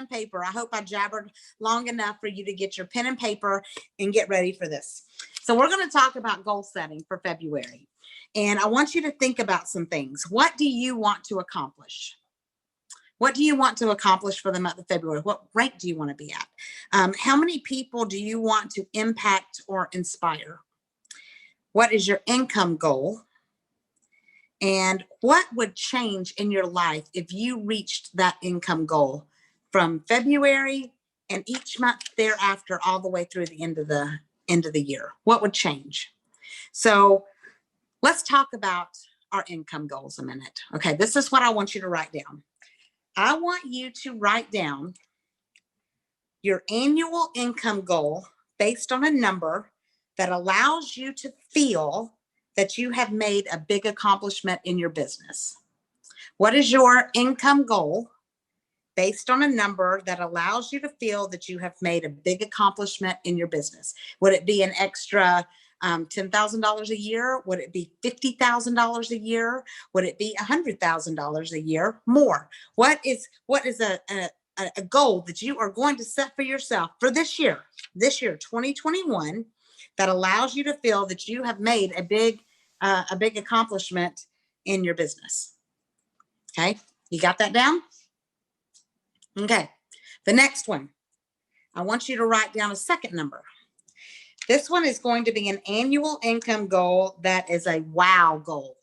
and paper. I hope I jabbered long enough for you to get your pen and paper and get ready for this. So we're going to talk about goal setting for February. And I want you to think about some things. What do you want to accomplish? What do you want to accomplish for the month of February? What rank do you want to be at? How many people do you want to impact or inspire? What is your income goal? And what would change in your life if you reached that income goal from February and each month thereafter all the way through the end of the year? What would change? So let's talk about our income goals a minute. Okay, this is what I want you to write down. I want you to write down your annual income goal based on a number that allows you to feel that you have made a big accomplishment in your business. What is your income goal based on a number that allows you to feel that you have made a big accomplishment in your business? Would it be an extra $10,000 a year? Would it be $50,000 a year? Would it be $100,000 a year? More. What is a goal that you are going to set for yourself for this year, 2021, that allows you to feel that you have made a big accomplishment in your business? Okay, you got that down? Okay, the next one, I want you to write down a second number. This one is going to be an annual income goal that is a wow goal.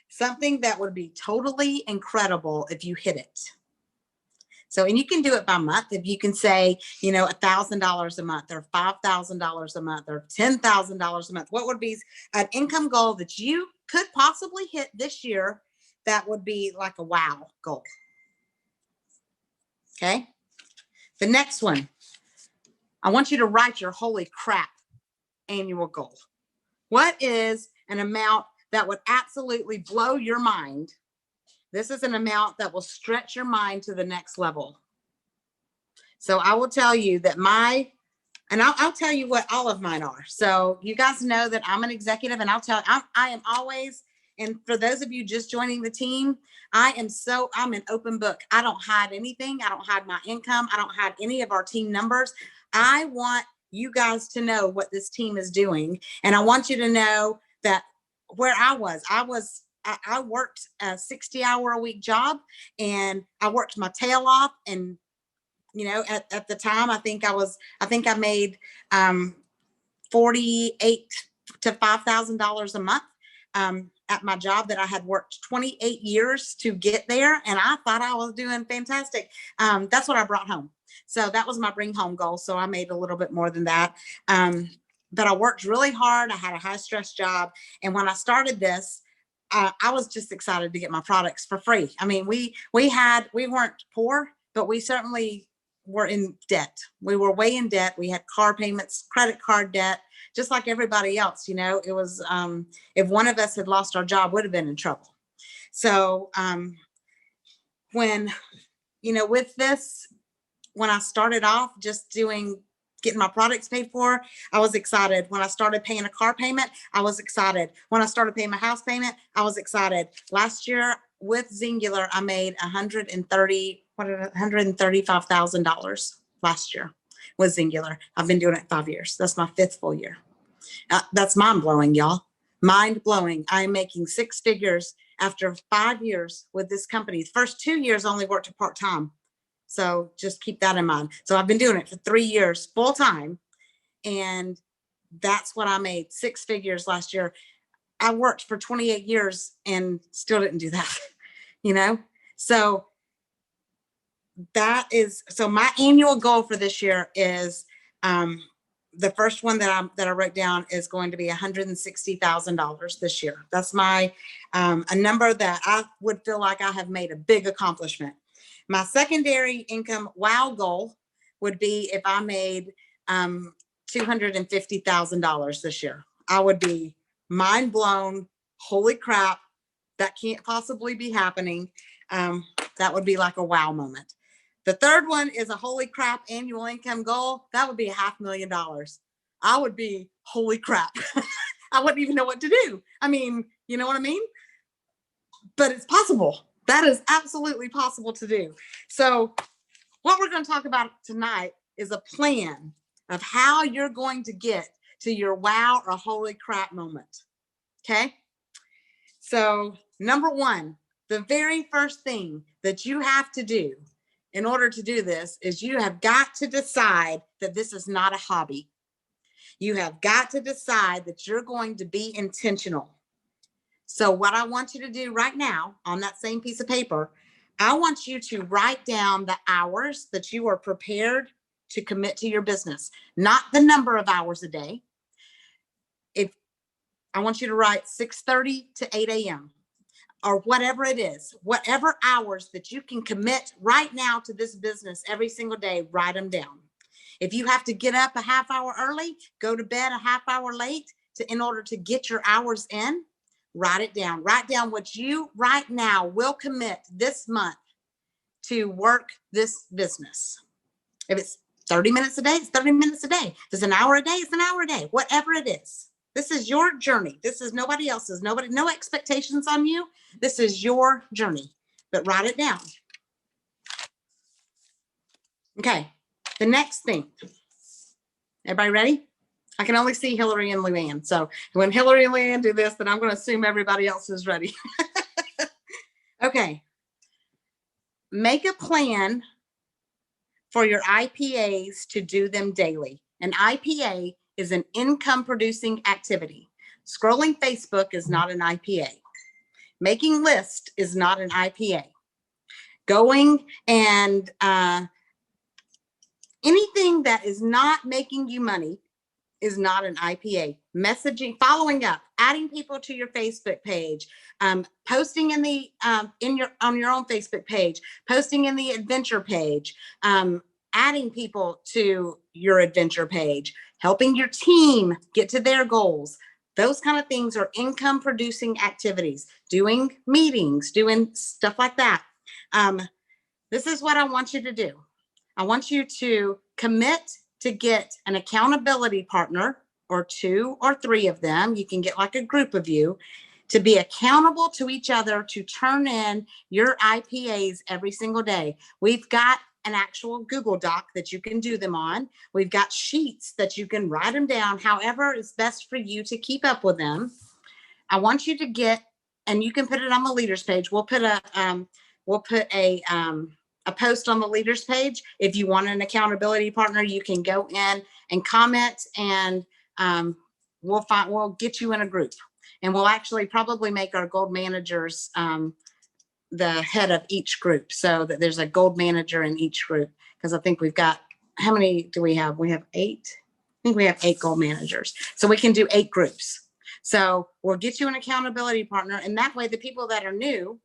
Something that would be totally incredible if you hit it. So, and you can do it by month. If you can say, $1,000 a month or $5,000 a month or $10,000 a month, what would be an income goal that you could possibly hit this year that would be like a wow goal? Okay. The next one, I want you to write your holy crap annual goal. What is an amount that would absolutely blow your mind? This is an amount that will stretch your mind to the next level. So I will tell you that I'll tell you what all of mine are. So you guys know that I'm an executive, and I am always, and for those of you just joining the team, I'm an open book. I don't hide anything. I don't hide my income. I don't hide any of our team numbers. I want you guys to know what this team is doing. And I want you to know that where I worked a 60-hour-a-week job, and I worked my tail off. And, at the time, I think I made $4,800 to $5,000 a month at my job that I had worked 28 years to get there. And I thought I was doing fantastic. That's what I brought home. So that was my bring home goal. So I made a little bit more than that. But I worked really hard. I had a high stress job. And when I started this, I was just excited to get my products for free. I mean, we weren't poor, but we certainly were in debt. We were way in debt. We had car payments, credit card debt, just like everybody else. It was, if one of us had lost our job, would have been in trouble. So with this, when I started off just getting my products paid for, I was excited. When I started paying a car payment, I was excited. When I started paying my house payment, I was excited. Last year with Zingular, I made $135,000 last year with Zingular. I've been doing it 5 years. That's my 5th full year. That's mind blowing, y'all. Mind blowing. I'm making 6 figures after 5 years with this company. The first 2 years I only worked part-time. So just keep that in mind. So I've been doing it for 3 years full time. And that's what I made, 6 figures last year. I worked for 28 years and still didn't do that, So so my annual goal for this year is, the first one that I wrote down is going to be $160,000 this year. That's a number that I would feel like I have made a big accomplishment. My secondary income wow goal would be if I made $250,000 this year. I would be mind blown. Holy crap, that can't possibly be happening. That would be like a wow moment. The third one is a holy crap annual income goal. That would be $500,000. I would be holy crap. I wouldn't even know what to do. I mean, you know what I mean? But it's possible. That is absolutely possible to do. So what we're going to talk about tonight is a plan of how you're going to get to your wow or holy crap moment. Okay. So number one, the very first thing that you have to do in order to do this is you have got to decide that this is not a hobby. You have got to decide that you're going to be intentional. So what I want you to do right now on that same piece of paper, I want you to write down the hours that you are prepared to commit to your business, not the number of hours a day. If I want you to write 6:30 to 8 a.m. or whatever it is, whatever hours that you can commit right now to this business every single day, write them down. If you have to get up a half hour early, go to bed a half hour late in order to get your hours in, write it down. Write down what you right now will commit this month to work this business. If it's 30 minutes a day, it's 30 minutes a day. If it's an hour a day, it's an hour a day, whatever it is. This is your journey. This is nobody else's. No expectations on you. This is your journey, but write it down. Okay. The next thing. Everybody ready? I can only see Hillary and Luann. So when Hillary and Luann do this, then I'm going to assume everybody else is ready. Okay. Make a plan for your IPAs to do them daily. An IPA is an income producing activity. Scrolling Facebook is not an IPA. Making lists is not an IPA. Going and anything that is not making you money is not an IPA. Messaging, following up, adding people to your Facebook page, posting in the on your own Facebook page, posting in the adventure page, adding people to your adventure page, helping your team get to their goals. Those kind of things are income producing activities. Doing meetings, doing stuff like that. This is what I want you to do. I want you to commit to get an accountability partner, or 2 or 3 of them. You can get like a group of you to be accountable to each other to turn in your IPAs every single day. We've got an actual Google Doc that you can do them on. We've got sheets that you can write them down, however is best for you to keep up with them. I want you to get, and you can put it on the leaders page. We'll put a post on the leaders page. If you want an accountability partner, you can go in and comment, and we'll get you in a group, and we'll actually probably make our gold managers the head of each group, so that there's a gold manager in each group. Because I think we've got, how many do we have? We have 8. I think we have 8 gold managers, so we can do 8 groups. So we'll get you an accountability partner, and that way the people that are new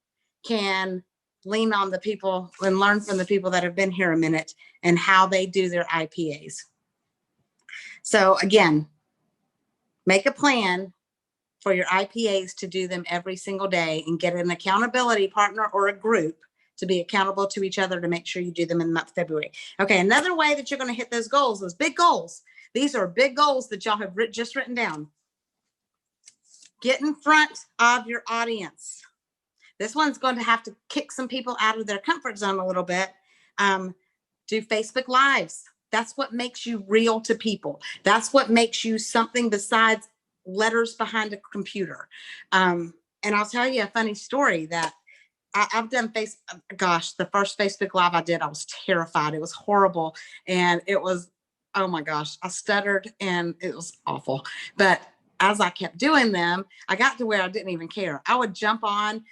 can lean on the people and learn from the people that have been here a minute and how they do their IPAs. So again, make a plan for your IPAs to do them every single day, and get an accountability partner or a group to be accountable to each other to make sure you do them in the month of February. Okay, another way that you're going to hit those goals, those big goals. These are big goals that y'all have just written down. Get in front of your audience. This one's going to have to kick some people out of their comfort zone a little bit. Do Facebook Lives. That's what makes you real to people. That's what makes you something besides letters behind a computer. And I'll tell you a funny story that I've done. Gosh, the first Facebook Live I did, I was terrified. It was horrible. And it was, oh my gosh, I stuttered and it was awful. But as I kept doing them, I got to where I didn't even care. I would jump on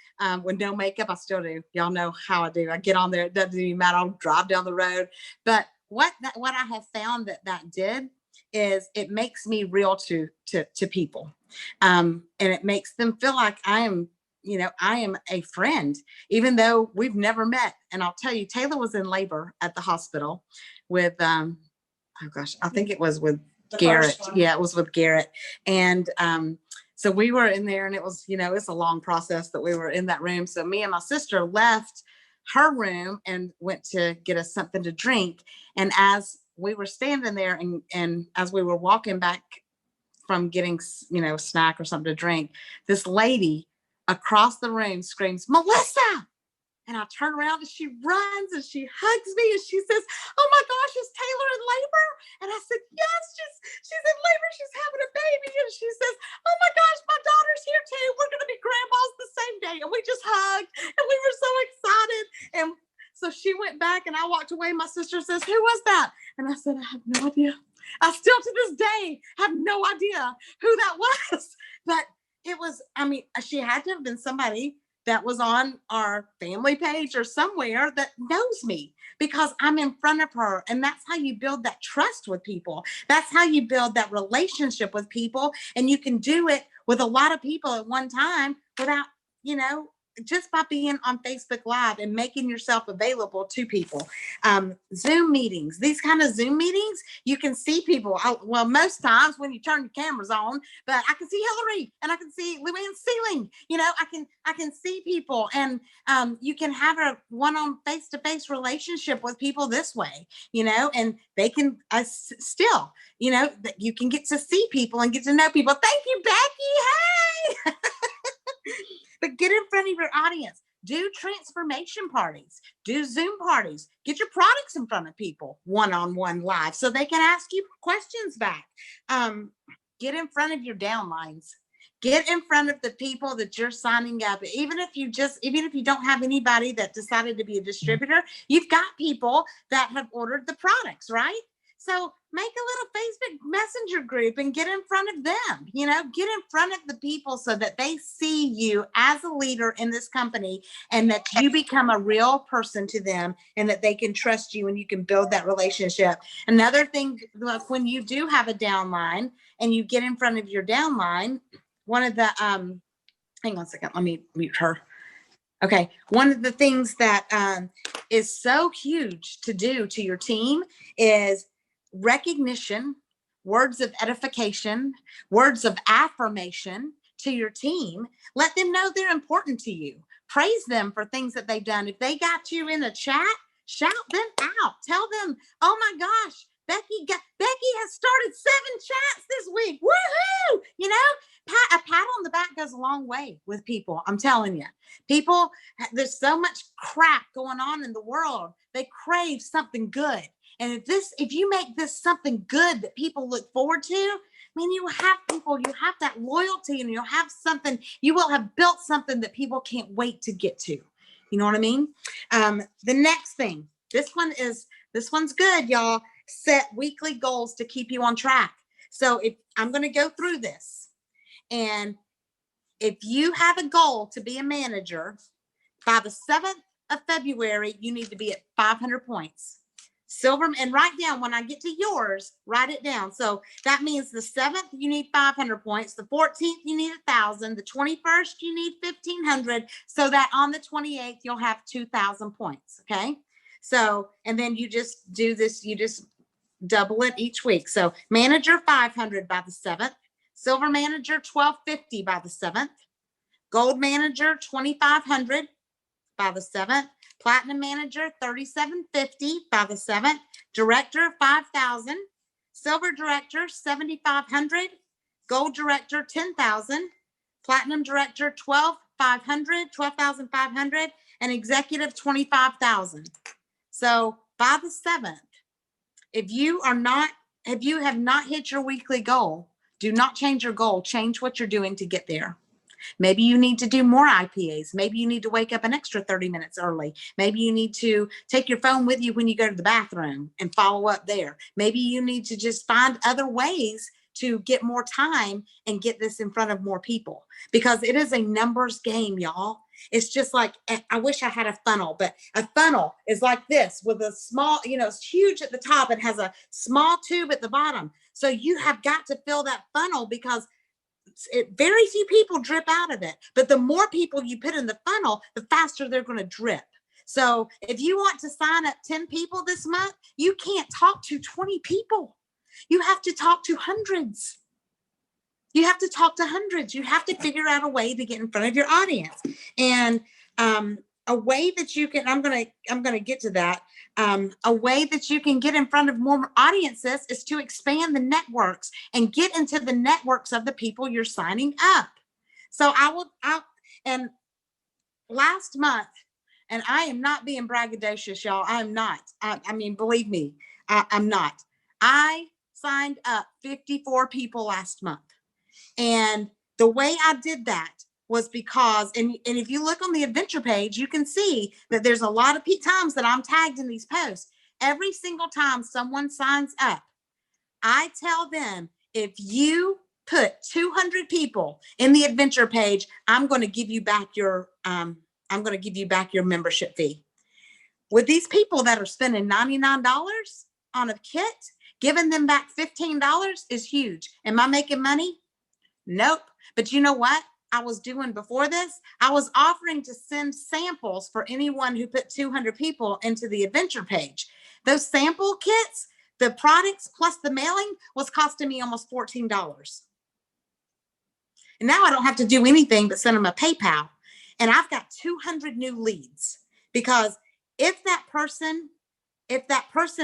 with no makeup. I still do. Y'all know how I do. I get on there. It doesn't even matter. I'll drive down the road. But what I have found that did is it makes me real to people. And it makes them feel like I am a friend, even though we've never met. And I'll tell you, Taylor was in labor at the hospital with, oh gosh, I think it was with Garrett. Yeah, it was with Garrett. And so we were in there, and it was, it's a long process that we were in that room. So me and my sister left her room and went to get us something to drink. And as we were standing there, and as we were walking back from getting, a snack or something to drink, this lady across the room screams, "Melissa!" And I turn around and she runs and she hugs me and she says, "Oh my gosh, is Taylor in labor?" And I said, "Yes, she's in labor. She's having a baby." And she says, "Oh my gosh, my daughter's here too. We're going to be grandmas the same day." And we just hugged and we were so excited. And so she went back and I walked away. My sister says, "Who was that?" And I said, "I have no idea. I still to this day have no idea who that was." But it was, I mean, she had to have been somebody that was on our family page or somewhere that knows me because I'm in front of her. And that's how you build that trust with people. That's how you build that relationship with people. And you can do it with a lot of people at one time without, just by being on Facebook Live and making yourself available to people. Zoom meetings, these kind of Zoom meetings, you can see people. Well, most times when you turn your cameras on, but I can see Hillary and I can see Luann Sealing. I can see people, and you can have a one-on face-to-face relationship with people this way. And they can still, that you can get to see people and get to know people. Thank you, Becky. Hey. But get in front of your audience. Do transformation parties. Do Zoom parties. Get your products in front of people one-on-one live so they can ask you questions back. Get in front of your downlines. Get in front of the people that you're signing up. Even if you don't have anybody that decided to be a distributor, you've got people that have ordered the products, right? So make a little Facebook Messenger group and get in front of them, get in front of the people so that they see you as a leader in this company and that you become a real person to them and that they can trust you and you can build that relationship. Another thing, like when you do have a downline and you get in front of your downline, one of the, hang on a second, let me mute her. Okay. One of the things that is so huge to do to your team is recognition, words of edification, words of affirmation to your team. Let them know they're important to you. Praise them for things that they've done. If they got you in a chat, shout them out. Tell them, "Oh my gosh, Becky has started 7 chats this week. Woohoo!" A pat on the back goes a long way with people. I'm telling you, people, there's so much crap going on in the world. They crave something good. And if you make this something good that people look forward to, I mean, you have that loyalty, and you will have built something that people can't wait to get to. You know what I mean? The next thing, this one's good, y'all. Set weekly goals to keep you on track. So I'm going to go through this, and if you have a goal to be a manager by the 7th of February, you need to be at 500 points. Silver, and write down when I get to yours, write it down. So that means the 7th, you need 500 points. The 14th, you need 1,000. The 21st, you need 1,500. So that on the 28th, you'll have 2,000 points. Okay. So, and then you just do this, you just double it each week. So manager 500 by the 7th, silver manager 1,250 by the 7th, gold manager 2,500 by the 7th, platinum manager 3,750 by the 7th, director 5,000, silver director 7,500, gold director 10,000, platinum director 12,500, and executive 25,000. So by the 7th, if you have not hit your weekly goal, do not change your goal. Change what you're doing to get there. Maybe you need to do more IPAs. Maybe you need to wake up an extra 30 minutes early. Maybe you need to take your phone with you when you go to the bathroom and follow up there. Maybe you need to just find other ways to get more time and get this in front of more people, because it is a numbers game, y'all. It's just like, I wish I had a funnel, but a funnel is like this with a small, it's huge at the top and has a small tube at the bottom. So you have got to fill that funnel, because very few people drip out of it. But the more people you put in the funnel, the faster they're going to drip. So if you want to sign up 10 people this month, you can't talk to 20 people. You have to talk to hundreds. You have to talk to hundreds. You have to figure out a way to get in front of your audience. And a way that you can, I'm going to get to that. A way that you can get in front of more audiences is to expand the networks and get into the networks of the people you're signing up. So and last month, and I am not being braggadocious, y'all. I'm not. I mean, believe me, I'm not. I signed up 54 people last month. And the way I did that was because, and if you look on the adventure page, you can see that there's a lot of times that I'm tagged in these posts. Every single time someone signs up, I tell them, if you put 200 people in the adventure page, I'm going to give you back your membership fee. With these people that are spending $99 on a kit, giving them back $15 is huge. Am I making money? Nope. But you know what I was doing before this? I was offering to send samples for anyone who put 200 people into the adventure page. Those sample kits, the products plus the mailing, was costing me almost $14. And now I don't have to do anything but send them a PayPal. And I've got 200 new leads, because if that person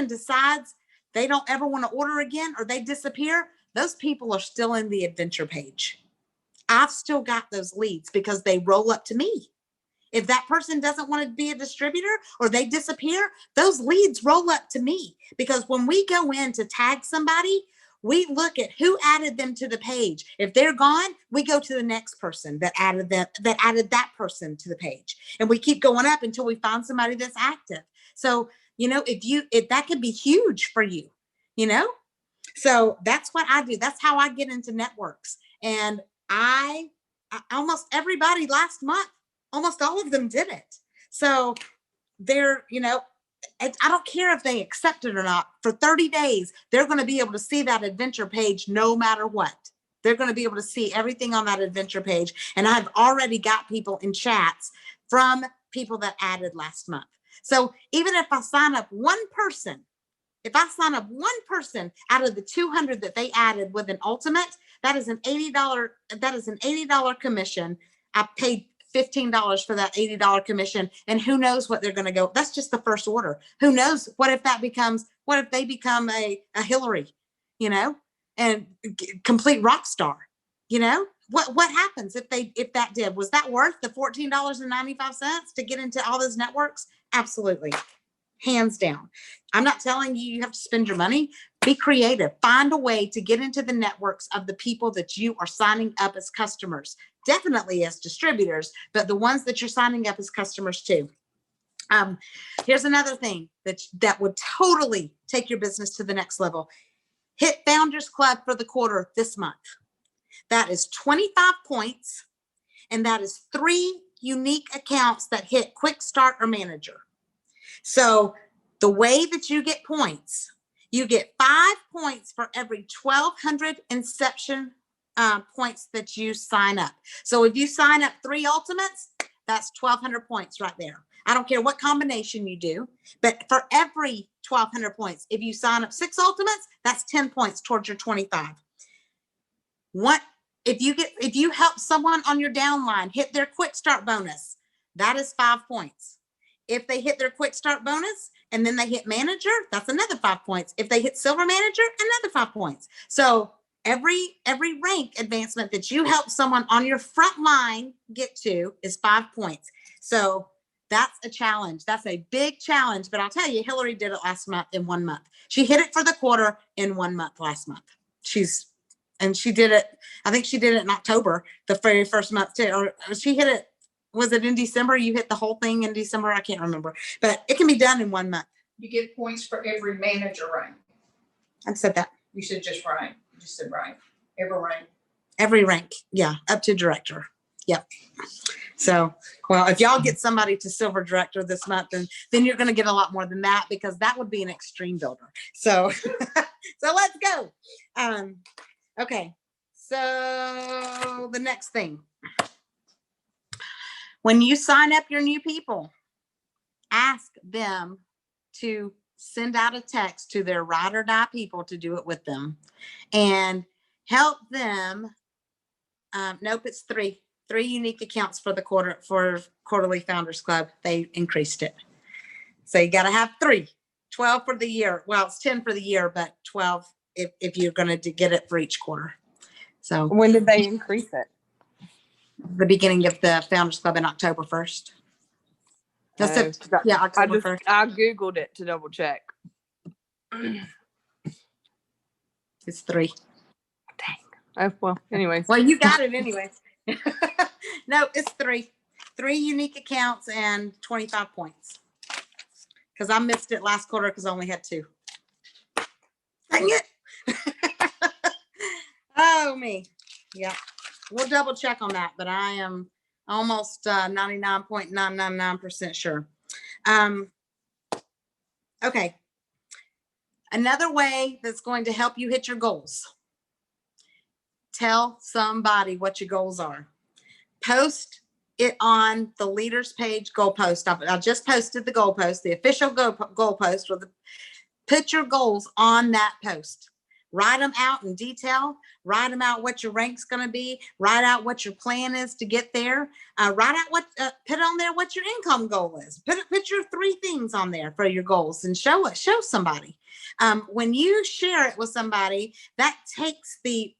decides they don't ever want to order again, or they disappear, those people are still in the adventure page. I've still got those leads because they roll up to me. If that person doesn't want to be a distributor or they disappear, those leads roll up to me, because when we go in to tag somebody, we look at who added them to the page. If they're gone, we go to the next person that added that person to the page. And we keep going up until we find somebody that's active. So, if that could be huge for you, So that's what I do. That's how I get into networks. And I almost everybody last month, almost all of them did it. So they're, I don't care if they accept it or not. For 30 days, they're going to be able to see that adventure page no matter what. They're going to be able to see everything on that adventure page. And I've already got people in chats from people that added last month. So even if I sign up one person out of the 200 that they added with an ultimate, that is an $80 commission. I paid $15 for that $80 commission, and who knows what they're going to go. That's just the first order. Who knows? What if they become a Hillary, and complete rock star, what happens if that did? Was that worth the $14.95 to get into all those networks? Absolutely. Hands down. I'm not telling you have to spend your money. Be creative. Find a way to get into the networks of the people that you are signing up as customers. Definitely as distributors, but the ones that you're signing up as customers too. Here's another thing that would totally take your business to the next level. Hit Founders Club for the quarter this month. That is 25 points, and that is 3 unique accounts that hit Quick Start or Manager. So the way that you get points, you get 5 points for every 1,200 inception points that you sign up. So if you sign up 3 ultimates, that's 1,200 points right there. I don't care what combination you do, but for every 1,200 points, if you sign up 6 ultimates, that's 10 points towards your 25. If you help someone on your downline hit their quick start bonus, that is 5 points. If they hit their quick start bonus and then they hit manager, that's another 5 points. If they hit silver manager, another 5 points. So every rank advancement that you help someone on your front line get to is 5 points. So that's a challenge. That's a big challenge. But I'll tell you, Hillary did it last month in 1 month. She hit it for the quarter in 1 month last month. She did it. I think she did it in October, the very first month too. Or she hit it. Was it in December? You hit the whole thing in December? I can't remember, but it can be done in 1 month. You get points for every manager rank. I said that. You said just rank. You just said rank. Every rank. Every rank. Yeah. Up to director. Yep. So, well, if y'all get somebody to silver director this month, then you're going to get a lot more than that, because that would be an extreme builder. So, so let's go. Okay. So the next thing. When you sign up your new people, ask them to send out a text to their ride or die people to do it with them, and help them. Nope, it's 3 unique accounts for the quarterly Founders Club. They increased it. So you got to have 3, 12 for the year. Well, it's 10 for the year, but 12 if you're going to get it for each quarter. So when did they increase it? The beginning of the Founders Club in October 1st. That's it. 'Cause Yeah, I October just 1st. I googled it to double check. It's 3. Oh well. Anyways, Well, you got it anyway. No, it's 3. 3 unique accounts and 25 points. Because I missed it last quarter because I only had 2. Dang it. Oh, me. Yeah. We'll double check on that, but I am almost 99.999% sure. Okay. Another way that's going to help you hit your goals. Tell somebody what your goals are. Post it on the leaders page goal post. I just posted the goal post, the official goal post. Put your goals on that post. Write them out in detail. Write them out what your rank's going to be. Write out what your plan is to get there. Write out put on there what your income goal is. Put your 3 things on there for your goals and show somebody. When you share it with somebody, that takes the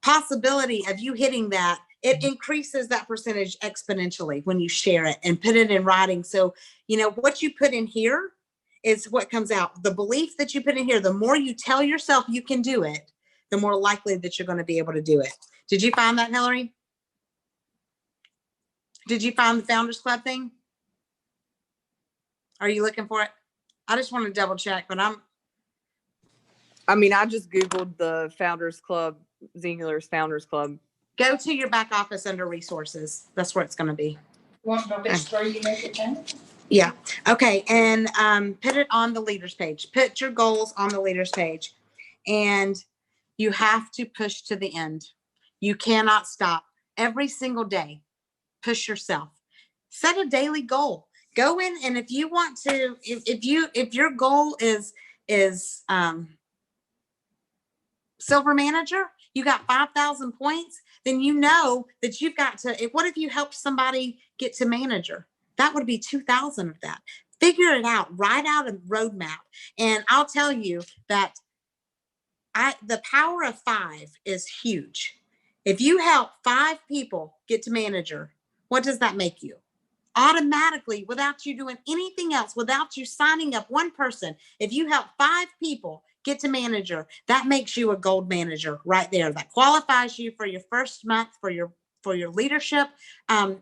possibility of you hitting that. It increases that percentage exponentially when you share it and put it in writing. So, what you put in here is what comes out. The belief that you put in here, the more you tell yourself you can do it, the more likely that you're going to be able to do it. Did you find that, Hillary? Did you find the Founders Club thing? Are you looking for it? I just want to double check, but I just Googled the Founders Club, Singular's Founders Club. Go to your back office under resources. That's where it's going to be. Well, no, there's 3 unique accounts. Yeah. Okay. And put it on the leaders page. Put your goals on the leaders page. And you have to push to the end. You cannot stop. Every single day, push yourself. Set a daily goal. Go in, and if you want to, if your goal is silver manager, you got 5,000 points, then you know that you've got to, what if you helped somebody get to manager? That would be 2,000 of that. Figure it out. Write out a roadmap. And I'll tell you that the power of 5 is huge. If you help 5 people get to manager, what does that make you? Automatically, without you doing anything else, without you signing up one person, if you help 5 people get to manager, that makes you a gold manager right there. That qualifies you for your first month, for your leadership,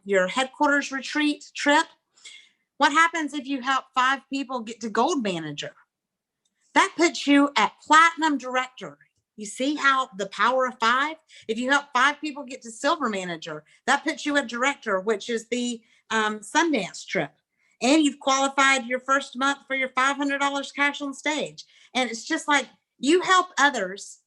your headquarters retreat trip. What happens if you help 5 people get to gold manager? That puts you at platinum director. You see how the power of 5? If you help 5 people get to silver manager, that puts you at director, which is the Sundance trip. And you've qualified your first month for your $500 cash on stage. And it's just like you help others,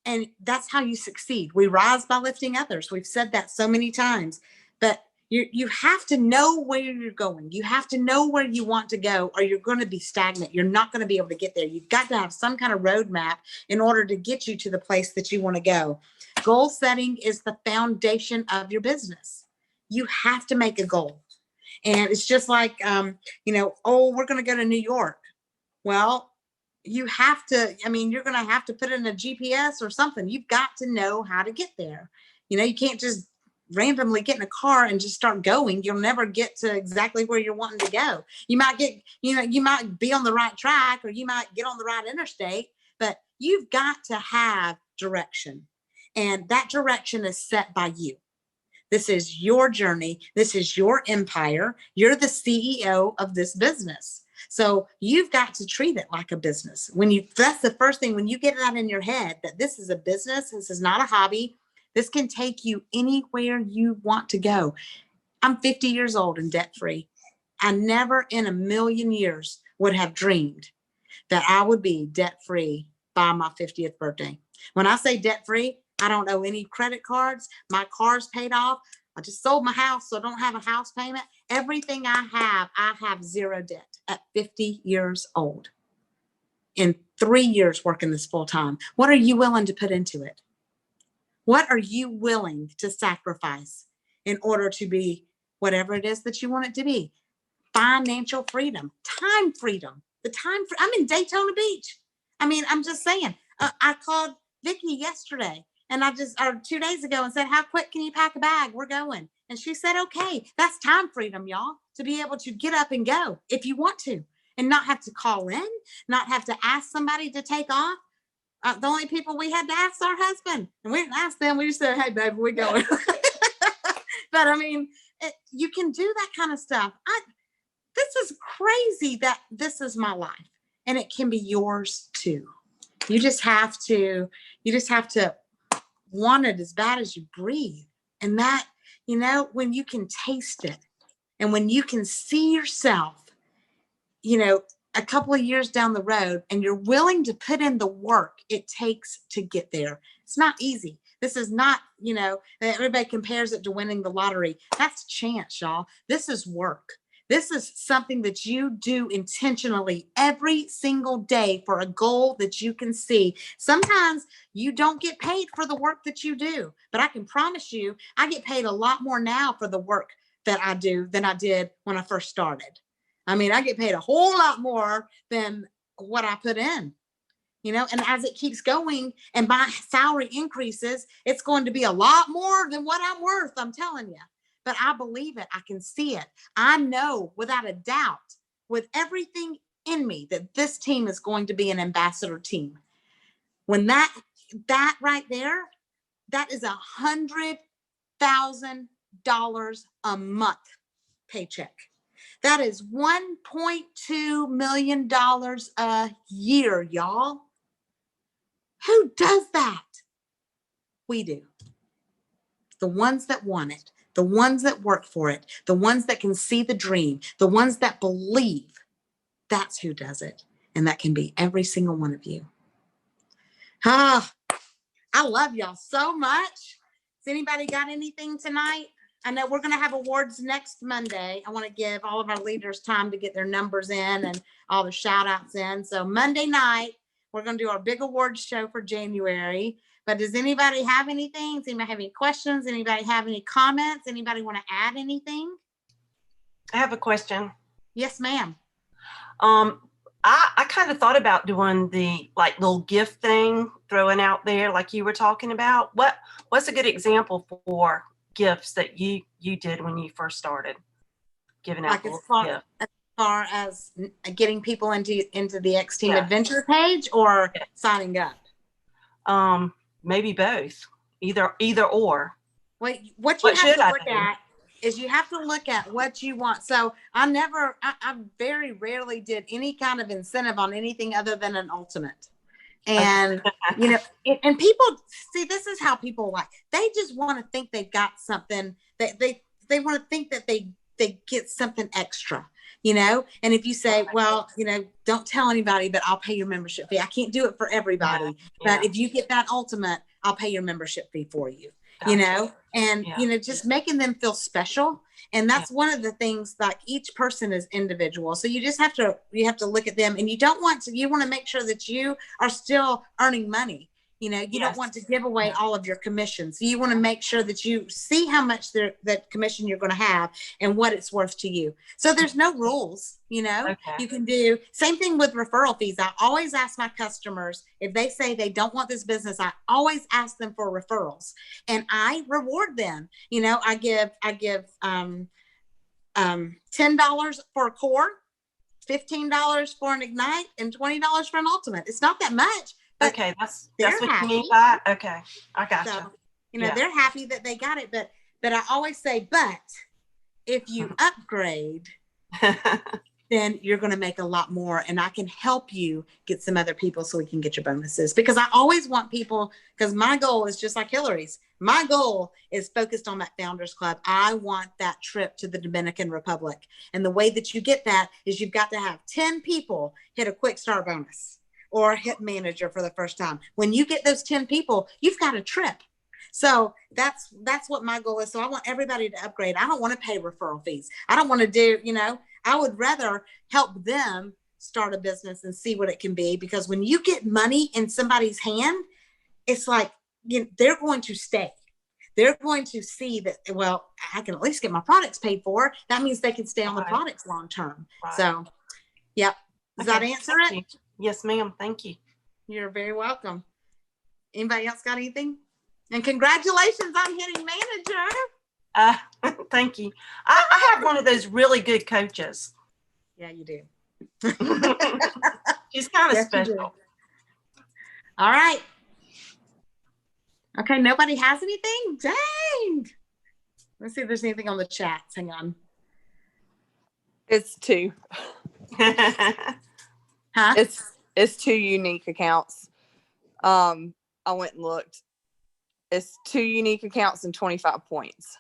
and that's how you succeed. We rise by lifting others. We've said that so many times, but you have to know where you're going. You have to know where you want to go, or you're going to be stagnant. You're not going to be able to get there. You've got to have some kind of roadmap in order to get you to the place that you want to go. Goal setting is the foundation of your business. You have to make a goal. And it's just like, we're going to go to New York. Well, you have to, you're going to have to put in a GPS or something. You've got to know how to get there. You can't just randomly get in a car and just start going. You'll never get to exactly where you're wanting to go. You might you might be on the right track, or you might get on the right interstate, but you've got to have direction. And that direction is set by you. This is your journey. This is your empire. You're the CEO of this business. So you've got to treat it like a business. That's the first thing, when you get that in your head, that this is a business, this is not a hobby. This can take you anywhere you want to go. I'm 50 years old and debt-free. I never in a million years would have dreamed that I would be debt-free by my 50th birthday. When I say debt-free, I don't owe any credit cards. My car's paid off. I just sold my house, so I don't have a house payment. Everything I have 0 debt at 50 years old. In 3 years working this full time. What are you willing to put into it? What are you willing to sacrifice in order to be whatever it is that you want it to be? Financial freedom, time freedom, I'm in Daytona Beach. I'm just saying, I called Vicki yesterday and or 2 days ago and said, how quick can you pack a bag? We're going. And she said, okay, that's time freedom, y'all. to be able to get up and go if you want to, and not have to call in, not have to ask somebody to take off. The only people we had to ask our husband, and we didn't ask them. We just said, "Hey, baby, we going." But I mean, you can do that kind of stuff. This is crazy that this is my life, and it can be yours too. You just have to want it as bad as you breathe. And that, when you can taste it and when you can see yourself, a couple of years down the road, and you're willing to put in the work it takes to get there. It's not easy. This is not, everybody compares it to winning the lottery. That's chance, y'all. This is work. This is something that you do intentionally every single day for a goal that you can see. Sometimes you don't get paid for the work that you do, but I can promise you, I get paid a lot more now for the work that I do than I did when I first started. I mean, I get paid a whole lot more than what I put in, and as it keeps going and my salary increases, it's going to be a lot more than what I'm worth. I'm telling you. But I believe it. I can see it. I know without a doubt, with everything in me, that this team is going to be an ambassador team. When that right there, that is $100,000 a month paycheck. That is $1.2 million a year, y'all. Who does that? We do. The ones that want it. The ones that work for it, the ones that can see the dream, the ones that believe, that's who does it. And that can be every single one of you. I love y'all so much. Has anybody got anything tonight? I know we're going to have awards next Monday. I want to give all of our leaders time to get their numbers in and all the shout outs in. So Monday night, we're going to do our big awards show for January. But does anybody have anything? Does anybody have any questions? Anybody have any comments? Anybody want to add anything? I have a question. Yes, ma'am. I kind of thought about doing the little gift thing, throwing out there like you were talking about. What's a good example for gifts that you did when you first started giving out As far as getting people into the X Team Adventure page or signing up? Maybe both, either or. Wait, what you have to look at is you have to look at what you want. So I very rarely did any kind of incentive on anything other than an ultimate. And, and people see, this is how people they just want to think they've got something that they want to think that they get something extra, and if you say, well, don't tell anybody, but I'll pay your membership fee. I can't do it for everybody, but if you get that ultimate, I'll pay your membership fee for you, and, just making them feel special. And that's one of the things, each person is individual. So you just have to look at them, and you want to make sure that you are still earning money. You don't want to give away all of your commissions. You want to make sure that you see how much that commission you're going to have and what it's worth to you. So there's no rules, you can do same thing with referral fees. I always ask my customers, if they say they don't want this business, I always ask them for referrals, and I reward them. I give $10 for a core, $15 for an Ignite, and $20 for an Ultimate. It's not that much. But okay, that's what you mean by okay. I gotcha. So, they're happy that they got it, but I always say, but if you upgrade, then you're going to make a lot more, and I can help you get some other people so we can get your bonuses. Because I always want people, because my goal is just like Hillary's. My goal is focused on that Founders Club. I want that trip to the Dominican Republic, and the way that you get that is you've got to have 10 people hit a quick start bonus or hit manager for the first time. When you get those 10 people, you've got a trip. So that's what my goal is. So I want everybody to upgrade. I don't want to pay referral fees. I don't want to do, I would rather help them start a business and see what it can be. Because when you get money in somebody's hand, it's like, they're going to stay. They're going to see that, well, I can at least get my products paid for. That means they can stay on the products long term. Right. So, yep. Does that answer it? Yes, ma'am. Thank you. You're very welcome. Anybody else got anything? And congratulations on hitting manager. Thank you. I have one of those really good coaches. Yeah, you do. She's kind of Yes, you do. special. All right. Okay, nobody has anything? Dang. Let's see if there's anything on the chats. Hang on. It's 2. Huh? It's 2 unique accounts. I went and looked. It's 2 unique accounts and 25 points.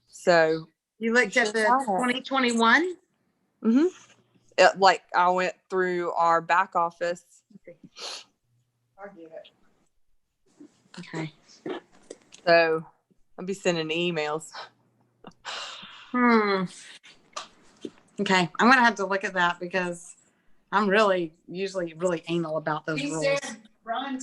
So You looked at the 2021? mm-hmm. Like I went through our back office. I get it. Okay. So I'll be sending emails. Okay. I'm going to have to look at that because I'm usually really anal about those He rules. said, Brian,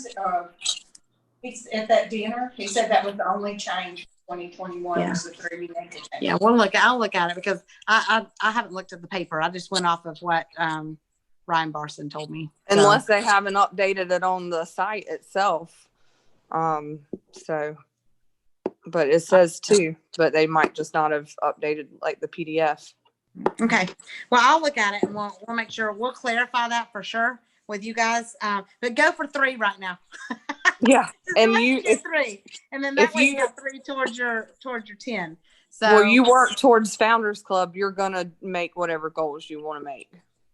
he's at that dinner, he said that was the only change 2021 Yeah. was the 3 unique accounts. Yeah, I'll look at it because I haven't looked at the paper. I just went off of what Ryan Barson told me. So- Unless they haven't updated it on the site itself. But it says 2, but they might just not have updated like the PDF. Okay. Well, I'll look at it and we'll make sure we'll clarify that for sure with you guys. But go for 3 right now. Yeah. Just And go ahead you, and get 3, and then that if way you you- got 3 towards your 10. So well, you work towards Founders Club, you're gonna make whatever goals you want to make.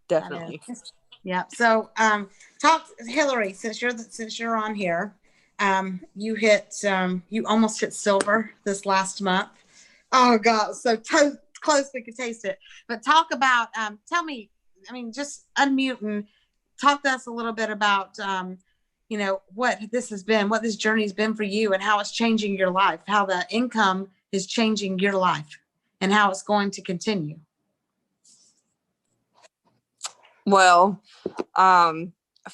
that Definitely. is- Yeah. So talk Hillary, since you're on here. You almost hit silver this last month. Oh God, so close we could taste it. But talk about, tell me, just unmute and talk to us a little bit about, what this journey's been for you and how it's changing your life, how the income is changing your life and how it's going to continue. Well,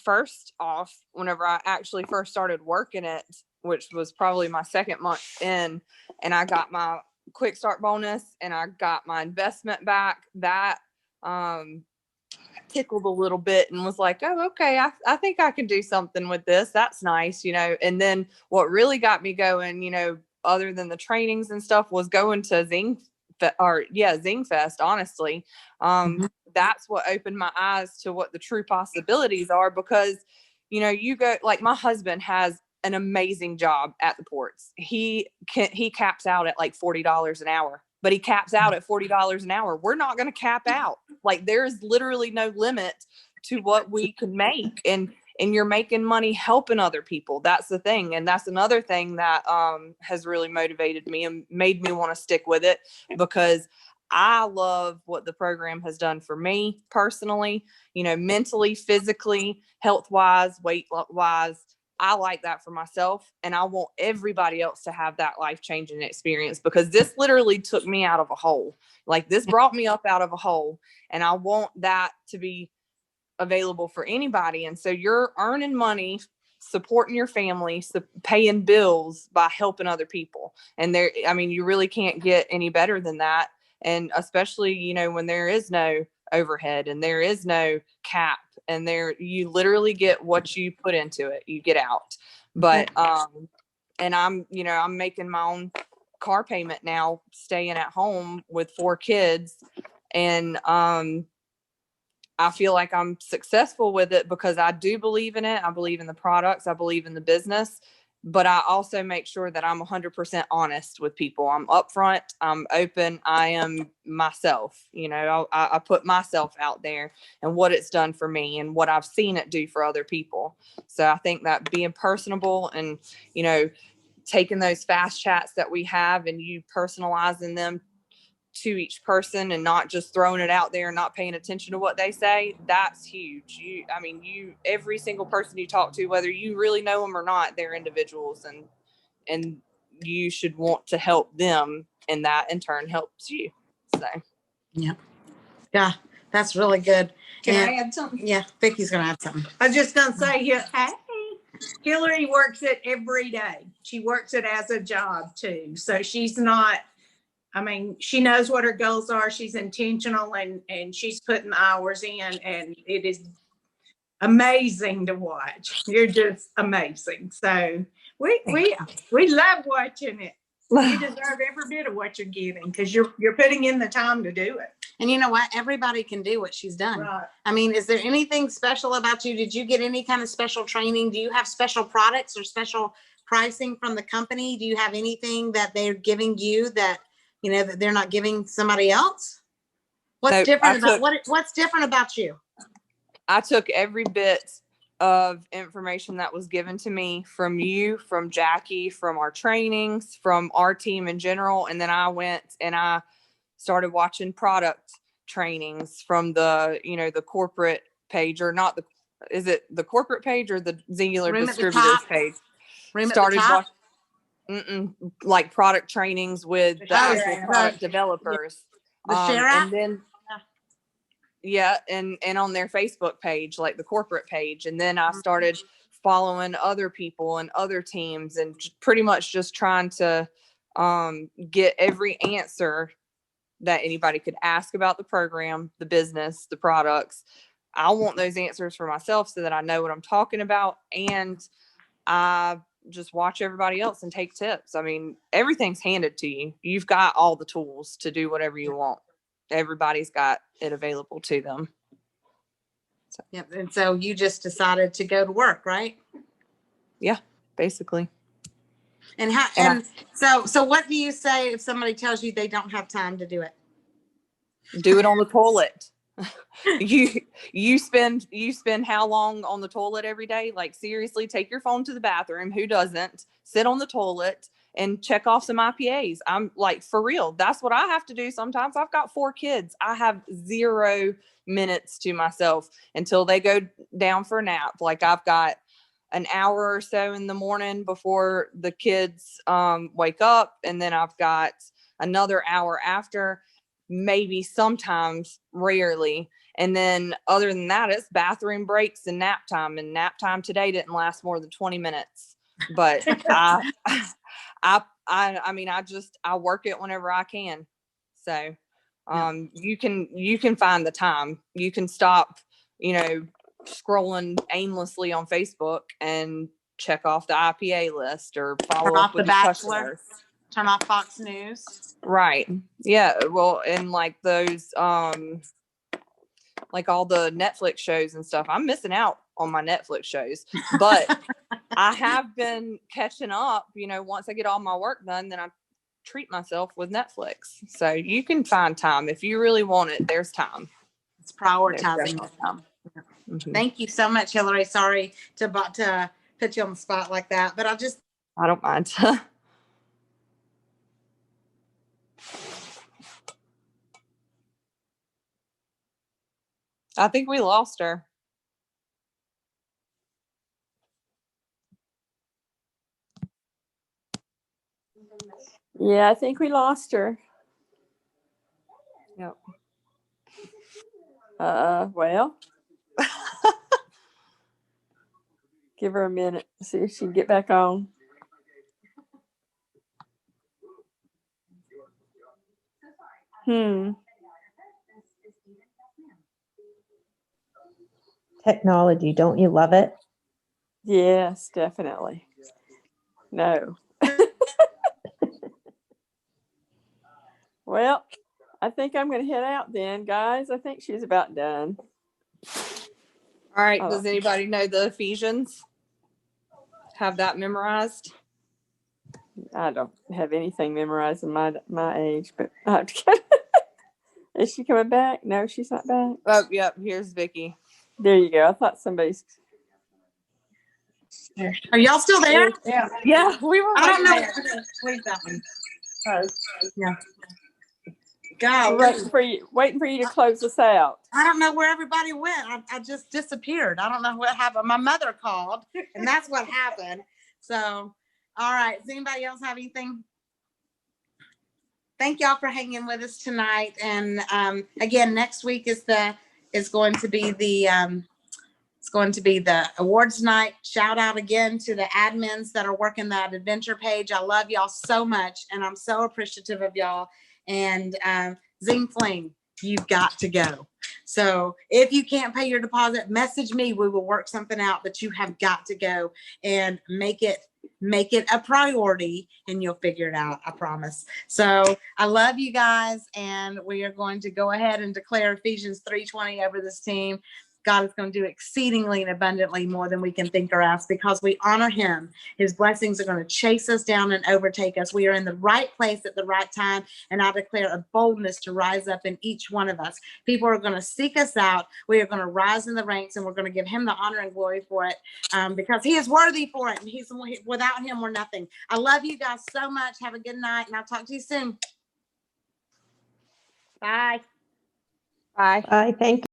first off, whenever I actually first started working it, which was probably my 2nd month in, and I got my quick start bonus and I got my investment back, that tickled a little bit and was like, oh, okay, I think I can do something with this. That's nice, And then what really got me going, other than the trainings and stuff, was going to Zing Fest, honestly. That's what opened my eyes to what the true possibilities are, because, you go, like, my husband has an amazing job at the ports. He caps out at like $40 an hour, but he caps out at $40 an hour. We're not going to cap out. Like, there's literally no limit to what we could make. And you're making money helping other people. That's the thing. And that's another thing that has really motivated me and made me want to stick with it, because I love what the program has done for me personally, mentally, physically, health-wise, weight-wise. I like that for myself, and I want everybody else to have that life-changing experience, because this literally took me out of a hole. Like, this brought me up out of a hole, and I want that to be available for anybody. And so you're earning money, supporting your family, paying bills by helping other people. And you really can't get any better than that. And especially, when there is no overhead and there is no cap, and you literally get what you put into it, you get out. But, and I'm making my own car payment now, staying at home with 4 kids. And, I feel like I'm successful with it because I do believe in it. I believe in the products. I believe in the business. But I also make sure that I'm 100% honest with people. I'm upfront. I'm open. I am myself. I put myself out there and what it's done for me and what I've seen it do for other people. So I think that being personable and, taking those fast chats that we have and you personalizing them to each person and not just throwing it out there and not paying attention to what they say, that's huge. Every single person you talk to, whether you really know them or not, they're individuals, and you should want to help them, and that in turn helps you. So Yeah, that's really good. Can I add something? Yeah, Vicky's gonna add something. I was just gonna say, hey, Hillary works it every day. She works it as a job too. So she's not, she knows what her goals are. She's intentional and she's putting the hours in, and it is amazing to watch. You're just amazing. So we love watching it. You deserve every bit of what you're getting because you're putting in the time to do it. And you know what? Everybody can do what she's done. Right. I mean, is there anything special about you? Did you get any kind of special training? Do you have special products or special pricing from the company? Do you have anything that they're giving you that, you know, that they're not giving somebody else? What's No, different I about took- what's different about you? I took every bit of information that was given to me from you, from Jackie, from our trainings, from our team in general. And then I went and I started watching product trainings from the, you know, the corporate page, or not the, is it the corporate page or the Singular Room at the Distributors top. page? Room at the Started top? like product trainings with the Oh, actual yeah. product developers. The share app? And then yeah, and on their Facebook page, like the corporate page. And then I started following other people and other teams and pretty much just trying to get every answer that anybody could ask about the program, the business, the products. I want those answers for myself so that I know what I'm talking about, and I just watch everybody else and take tips. I mean, everything's handed to you. You've got all the tools to do whatever you want. Everybody's got it available to them. Yep. And so you just decided to go to work, right? Yeah, basically. And how, And so what do you say if somebody tells you they don't have time to do it? Do it on the toilet. you spend how long on the toilet every day? Like, seriously, take your phone to the bathroom. Who doesn't? Sit on the toilet and check off some IPAs. I'm like, for real, that's what I have to do sometimes. I've got 4 kids. I have 0 minutes to myself until they go down for a nap. Like, I've got an hour or so in the morning before the kids wake up, and then I've got another hour after, maybe sometimes, rarely. And then other than that, it's bathroom breaks and nap time. And nap time today didn't last more than 20 minutes. But I mean, I work it whenever I can. So you can find the time. You can stop, scrolling aimlessly on Facebook and check off the IPA list or follow Turn up off with The your Bachelor. customers. Turn off Fox News. Right. Yeah. Well, and like those, like all the Netflix shows and stuff, I'm missing out on my Netflix shows, but I have been catching up, once I get all my work done, then I treat myself with Netflix. So you can find time if you really want it. There's time. It's prioritizing it. Mhm. Thank you so much, Hillary. Sorry to put you on the spot like that, but I don't mind. I think we lost her. Yeah, I think we lost her. Yep. Well, give her a minute, see if she can get back on. Technology, don't you love it? Yes, definitely. No. Well, I think I'm going to head out then, guys. I think she's about done. All right. Oh. Does anybody know the Ephesians? Have that memorized? I don't have anything memorized in my age, but is she coming back? No, she's not back. Oh, yep. Here's Vicky. There you go. I thought somebody's. are y'all still there? Yeah. Yeah, we were. I don't know. Yeah. Leave that one. Oh. Yeah. God, Waiting for you to close us out. I don't know where everybody went. I just disappeared. I don't know what happened. My mother called, and that's what happened. So, all right. Does anybody else have anything? Thank y'all for hanging with us tonight. And again, next week is going to be the awards night. Shout out again to the admins that are working that adventure page. I love y'all so much, and I'm so appreciative of y'all. And Zing Fling, you've got to go. So if you can't pay your deposit, message me. We will work something out, but you have got to go and make it a priority, and you'll figure it out. I promise. So I love you guys, and we are going to go ahead and declare Ephesians 3:20 over this team. God is going to do exceedingly and abundantly more than we can think or ask because we honor him. His blessings are going to chase us down and overtake us. We are in the right place at the right time. And I declare a boldness to rise up in each one of us. People are going to seek us out. We are going to rise in the ranks, and we're going to give him the honor and glory for it because he is worthy for it. And without him, we're nothing. I love you guys so much. Have a good night, and I'll talk to you soon. Bye. Bye. Bye. Thank you.